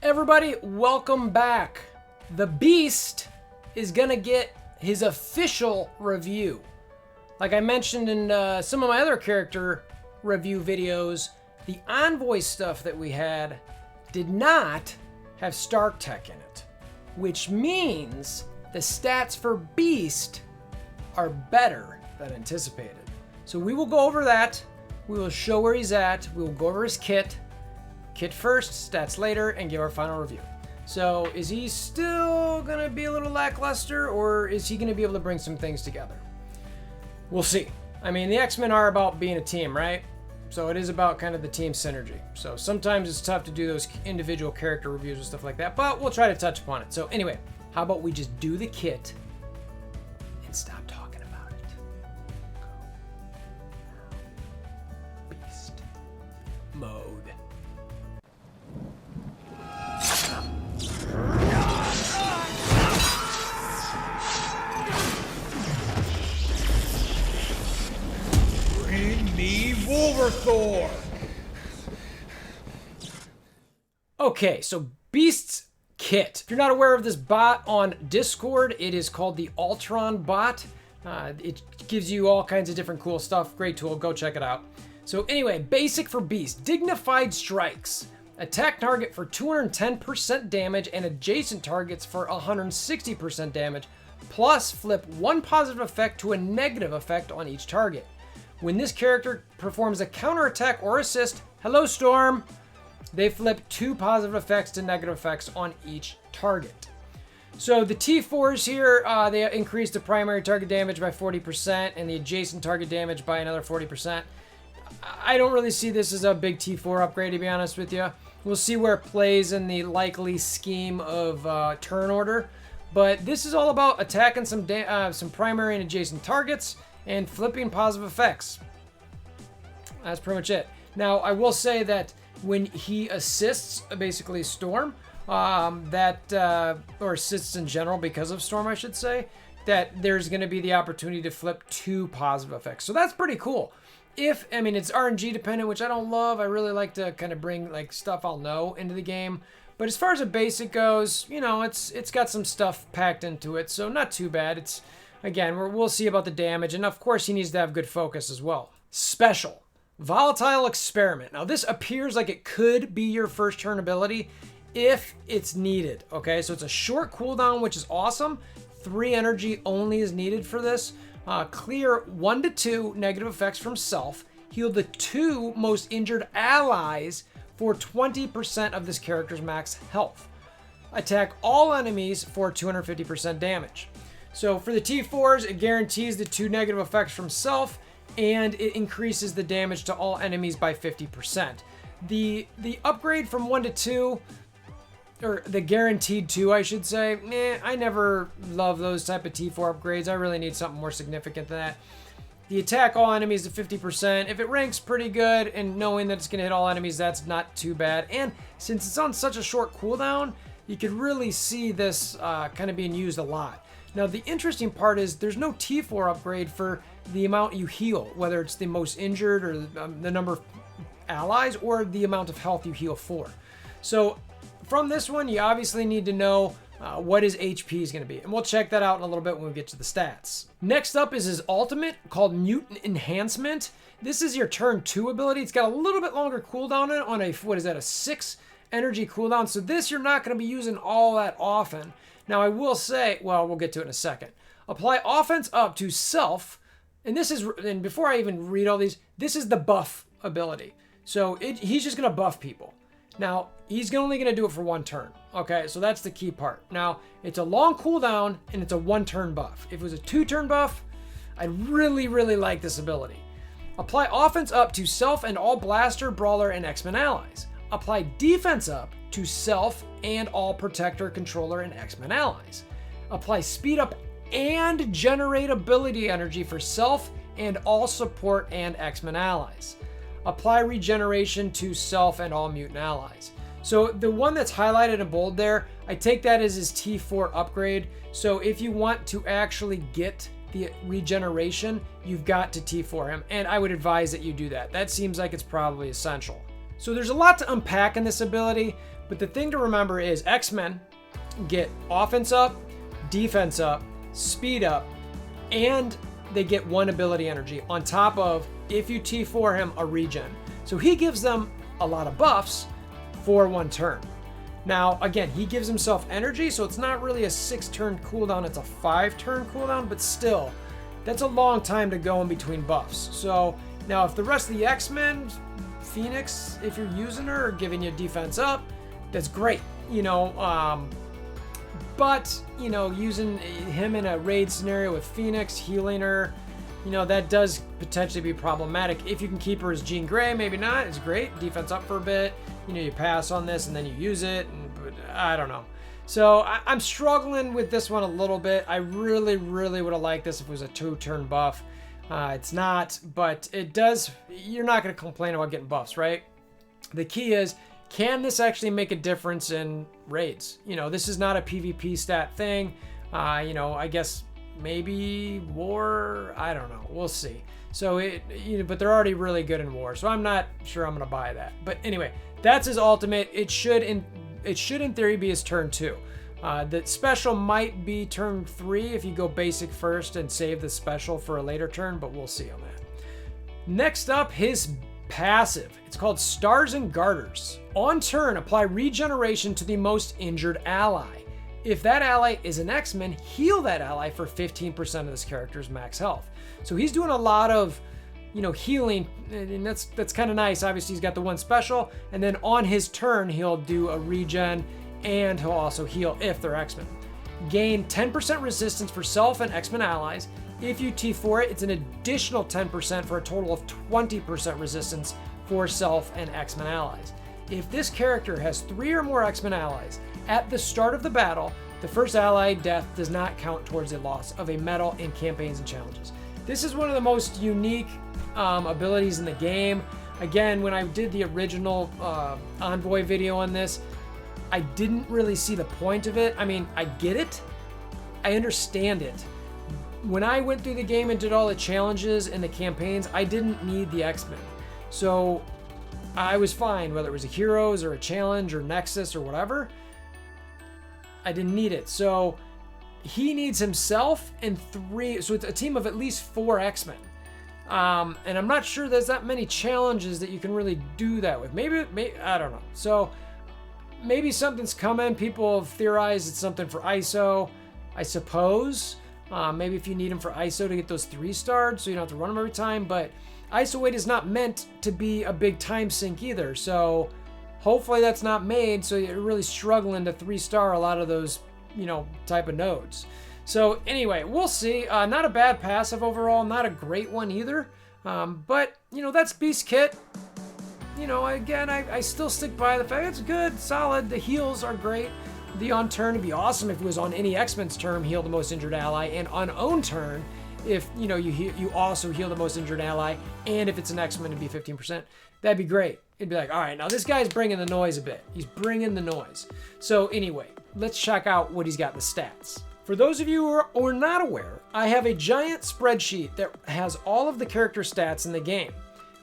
Everybody, welcome back. The Beast is gonna get his official review. Like I mentioned in some of my other character review videos, the Envoy stuff that we had did not have Stark Tech in it, which means the stats for Beast are better than anticipated. So we will go over that. We will show where he's at. We will go over his kit. Kit first, stats later, and give our final review. So is he still gonna be a little lackluster, or is he gonna be able to bring some things together? We'll see. I mean, the X-Men are about being a team, right? So it is about kind of the team synergy. So sometimes it's tough to do those individual character reviews and stuff like that, but we'll try to touch upon it. So anyway, how about we just do the kit and stop talking about it? Go. Beast mode. Bring me WolverThor! Okay, so Beast's kit. If you're not aware of this bot on Discord, it is called the Ultron bot. It gives you all kinds of different cool stuff. Great tool, go check it out. So anyway, basic for Beast. Dignified Strikes. Attack target for 210% damage and adjacent targets for 160% damage, plus flip one positive effect to a negative effect on each target. When this character performs a counterattack or assist, hello Storm, they flip two positive effects to negative effects on each target. So the T4s here, they increase the primary target damage by 40% and the adjacent target damage by another 40%. I don't really see this as a big T4 upgrade, to be honest with you. We'll see where it plays in the likely scheme of turn order. But this is all about attacking some primary and adjacent targets and flipping positive effects. That's pretty much it. Now, I will say that when he assists, basically Storm, or assists in general because of Storm, I should say, that there's going to be the opportunity to flip two positive effects. So that's pretty cool. It's RNG dependent, which I don't love. I really like to kind of bring like stuff I'll know into the game. But as far as a basic goes, you know, it's got some stuff packed into it, so not too bad. It's, again, we'll see about the damage, and of course he needs to have good focus as well. Special. Volatile Experiment. Now this appears like it could be your first turn ability if it's needed, okay? So it's a short cooldown, which is awesome. 3 energy only is needed for this. Clear 1 to 2 negative effects from self. Heal the 2 most injured allies for 20% of this character's max health. Attack all enemies for 250% damage. So for the T4s, it guarantees the 2 negative effects from self, and it increases the damage to all enemies by 50%. The upgrade from 1 to 2, or the guaranteed 2, I should say, I never love those type of T4 upgrades. I really need something more significant than that. The attack all enemies to 50%. If it ranks pretty good, and knowing that it's going to hit all enemies, that's not too bad. And since it's on such a short cooldown, you could really see this kind of being used a lot. Now, the interesting part is there's no T4 upgrade for the amount you heal, whether it's the most injured or the number of allies or the amount of health you heal for. So from this one, you obviously need to know what his HP is going to be. And we'll check that out in a little bit when we get to the stats. Next up is his ultimate called Mutant Enhancement. This is your turn 2 ability. It's got a little bit longer cooldown on it, on a 6 energy cooldown. So this you're not going to be using all that often. Now I will say, well, we'll get to it in a second. Apply offense up to self. And before I even read all these, this is the buff ability. So he's just going to buff people. Now, he's only going to do it for 1 turn. Okay, so that's the key part. Now, it's a long cooldown, and it's a 1-turn buff. If it was a 2-turn buff, I'd really, really like this ability. Apply offense up to self and all blaster, brawler, and X-Men allies. Apply defense up to self and all protector, controller, and X-Men allies. Apply speed up and generate ability energy for self and all support and X-Men allies. Apply regeneration to self and all mutant allies. So the one that's highlighted in bold there, I take that as his T4 upgrade. So if you want to actually get the regeneration, you've got to T4 him, and I would advise that you do that. That seems like it's probably essential. So there's a lot to unpack in this ability, But the thing to remember is X-Men get offense up, defense up, speed up, and they get 1 ability energy on top of, if you T4 him, a regen. So he gives them a lot of buffs for 1 turn. Now, again, he gives himself energy, so it's not really a 6-turn cooldown, it's a 5-turn cooldown, but still, that's a long time to go in between buffs. So now if the rest of the X-Men, Phoenix, if you're using her, are giving you defense up, that's great, you know, but, you know, using him in a raid scenario with Phoenix, healing her, you know, that does potentially be problematic. If you can keep her as Jean Grey, maybe not, it's great, defense up for a bit, you know, you pass on this and then you use it, but I don't know. So I'm struggling with this one a little bit. I really would have liked this if it was a 2-turn buff. It's not, but it does, you're not going to complain about getting buffs, right? The key is, can this actually make a difference in raids? You know, this is not a PvP stat thing. You know, I guess maybe war, I don't know, we'll see. So you know, but they're already really good in war, so I'm not sure I'm going to buy that. But anyway, that's his ultimate. It should in theory be his turn 2. The special might be turn 3 if you go basic first and save the special for a later turn, but we'll see on that. Next up, his passive. It's called Stars and Garters. On turn, apply regeneration to the most injured ally. If that ally is an X-Men, heal that ally for 15% of this character's max health. So he's doing a lot of, you know, healing, and that's kind of nice. Obviously, he's got the 1 special, and then on his turn, he'll do a regen, and he'll also heal if they're X-Men. Gain 10% resistance for self and X-Men allies. If you T4 it, it's an additional 10% for a total of 20% resistance for self and X-Men allies. If this character has 3 or more X-Men allies at the start of the battle, the first ally death does not count towards the loss of a medal in campaigns and challenges. This is one of the most unique abilities in the game. Again, when I did the original Envoy video on this, I didn't really see the point of it. I mean, I get it. I understand it. When I went through the game and did all the challenges and the campaigns, I didn't need the X-Men. So I was fine, whether it was a Heroes or a Challenge or Nexus or whatever. I didn't need it. So he needs himself and 3, so it's a team of at least 4 X-Men. And I'm not sure there's that many challenges that you can really do that with. Maybe I don't know. So maybe something's coming. People have theorized it's something for ISO, I suppose. Maybe if you need them for ISO to get those 3 stars, so you don't have to run them every time. But ISO weight is not meant to be a big time sink either. So hopefully that's not made so you're really struggling to 3-star a lot of those, you know, type of nodes. So anyway, we'll see. Not a bad passive overall, not a great one either. But, you know, that's Beast Kit. You know, again, I still stick by the fact it's good, solid. The heals are great. The on turn would be awesome if it was on any X-Men's turn, heal the most injured ally, and on own turn, if you know you also heal the most injured ally, and if it's an X-Men, it'd be 15%. That'd be great. It'd be like, all right, now this guy's bringing the noise a bit. He's bringing the noise. So anyway, let's check out what he's got in the stats. For those of you who are not aware, I have a giant spreadsheet that has all of the character stats in the game.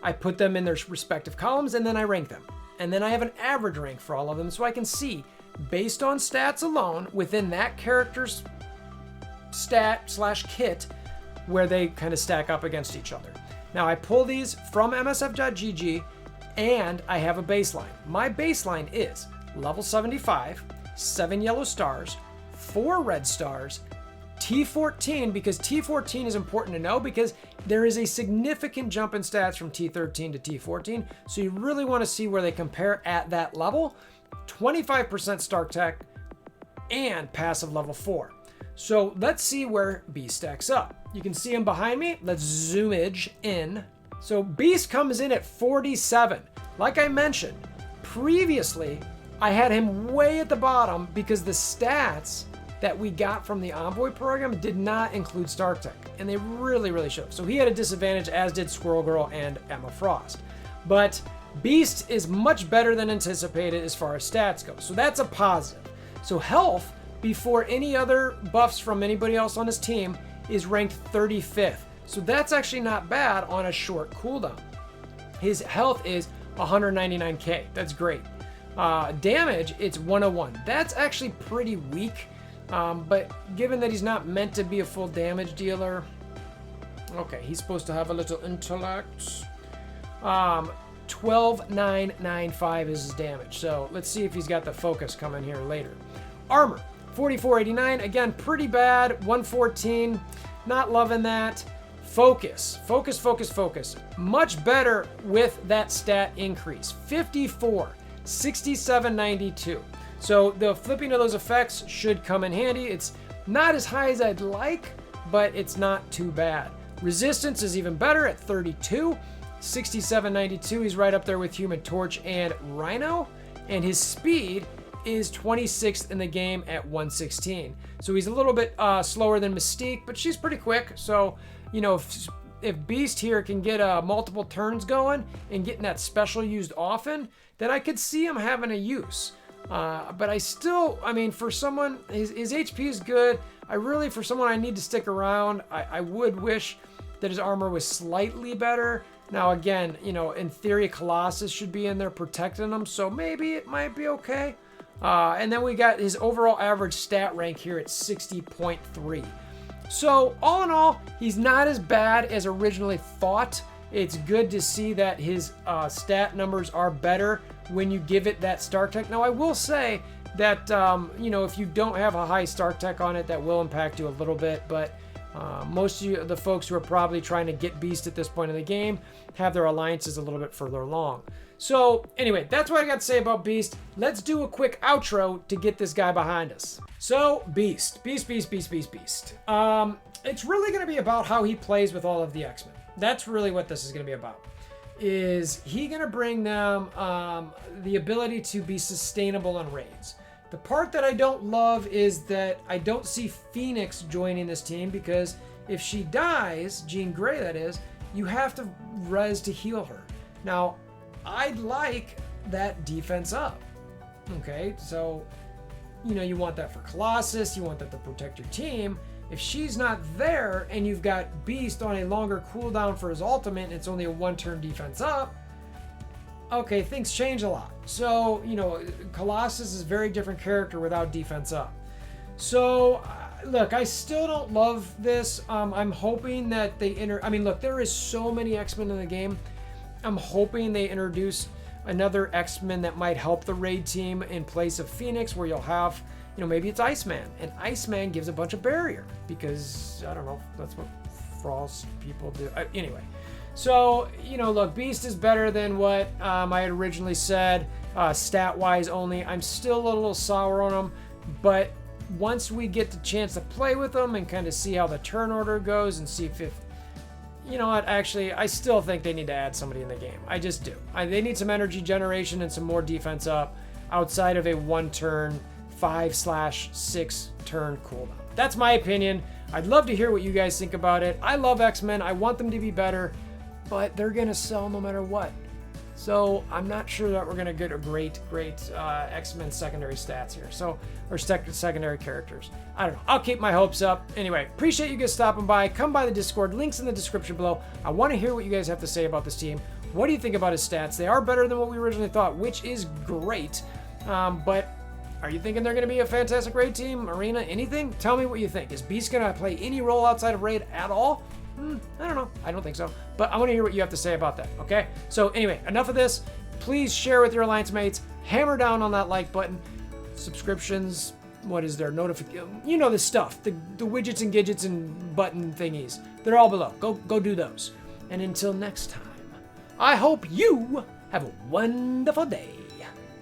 I put them in their respective columns and then I rank them. And then I have an average rank for all of them so I can see, based on stats alone, within that character's stat/kit, where they kind of stack up against each other. Now I pull these from msf.gg and I have a baseline. My baseline is level 75, 7 yellow stars, 4 red stars, T14, because T14 is important to know because there is a significant jump in stats from T13 to T14. So you really want to see where they compare at that level. 25% Stark Tech and passive level 4. So let's see where Beast stacks up. You can see him behind me. Let's zoomage in. So Beast comes in at 47. Like I mentioned, previously I had him way at the bottom because the stats that we got from the Envoy program did not include Stark Tech, and they really should have. So he had a disadvantage, as did Squirrel Girl and Emma Frost. But Beast is much better than anticipated as far as stats go, so that's a positive. So health, before any other buffs from anybody else on his team, is ranked 35th. So that's actually not bad on a short cooldown. His health is 199k. That's great. Damage, it's 101. That's actually pretty weak. But given that he's not meant to be a full damage dealer, okay, he's supposed to have a little intellect. 12,995 is his damage. So let's see if he's got the focus coming here later. Armor, 4489. Again, pretty bad. 114. Not loving that. Focus. Much better with that stat increase. 54. 6792. So the flipping of those effects should come in handy. It's not as high as I'd like, but it's not too bad. Resistance is even better at 32. 6792, he's right up there with Human Torch and Rhino. And his speed is 26th in the game at 116. So he's a little bit slower than Mystique, but she's pretty quick. So, you know, if Beast here can get multiple turns going and getting that special used often, then I could see him having a use. But I mean, for someone, his HP is good. For someone I need to stick around, I would wish that his armor was slightly better. Now, again, you know, in theory, Colossus should be in there protecting him, so maybe it might be okay. And then we got his overall average stat rank here at 60.3. So, all in all, he's not as bad as originally thought. It's good to see that his stat numbers are better when you give it that Star Tech. Now, I will say that, you know, if you don't have a high Star Tech on it, that will impact you a little bit, but most of the folks who are probably trying to get Beast at this point in the game have their alliances a little bit further along. So anyway, that's what I got to say about Beast. Let's do a quick outro to get this guy behind us. So Beast. It's really going to be about how he plays with all of the X-Men. That's really what this is going to be about. Is he going to bring them the ability to be sustainable on raids? The part that I don't love is that I don't see Phoenix joining this team, because if she dies, Jean Grey that is, you have to res to heal her. Now, I'd like that defense up. Okay, so, you know, you want that for Colossus, you want that to protect your team. If she's not there and you've got Beast on a longer cooldown for his ultimate and it's only a 1-turn defense up, okay, things change a lot. So, you know, Colossus is a very different character without defense up. So, look, I still don't love this. I'm hoping that they look, there is so many X-Men in the game. I'm hoping they introduce another X-Men that might help the raid team in place of Phoenix, where you'll have, you know, maybe it's Iceman. And Iceman gives a bunch of barrier because, I don't know, that's what Frost people do. Anyway. So, you know, look, Beast is better than what I had originally said, stat-wise only. I'm still a little sour on him, but once we get the chance to play with him and kind of see how the turn order goes and see if you know what, actually, I still think they need to add somebody in the game. I just do. They need some energy generation and some more defense up outside of a 1-turn, 5/6 turn cooldown. That's my opinion. I'd love to hear what you guys think about it. I love X-Men. I want them to be better, but they're going to sell no matter what. So I'm not sure that we're going to get a great X-Men secondary stats here. So, or secondary characters. I don't know. I'll keep my hopes up. Anyway, appreciate you guys stopping by. Come by the Discord. Links in the description below. I want to hear what you guys have to say about this team. What do you think about his stats? They are better than what we originally thought, which is great. But are you thinking they're going to be a fantastic raid team, arena, anything? Tell me what you think. Is Beast going to play any role outside of raid at all? I don't know. I don't think so. But I want to hear what you have to say about that, okay? So anyway, enough of this. Please share with your alliance mates. Hammer down on that like button. Subscriptions. What is there? Notification. You know the stuff. The widgets and gadgets and button thingies. They're all below. Go do those. And until next time, I hope you have a wonderful day.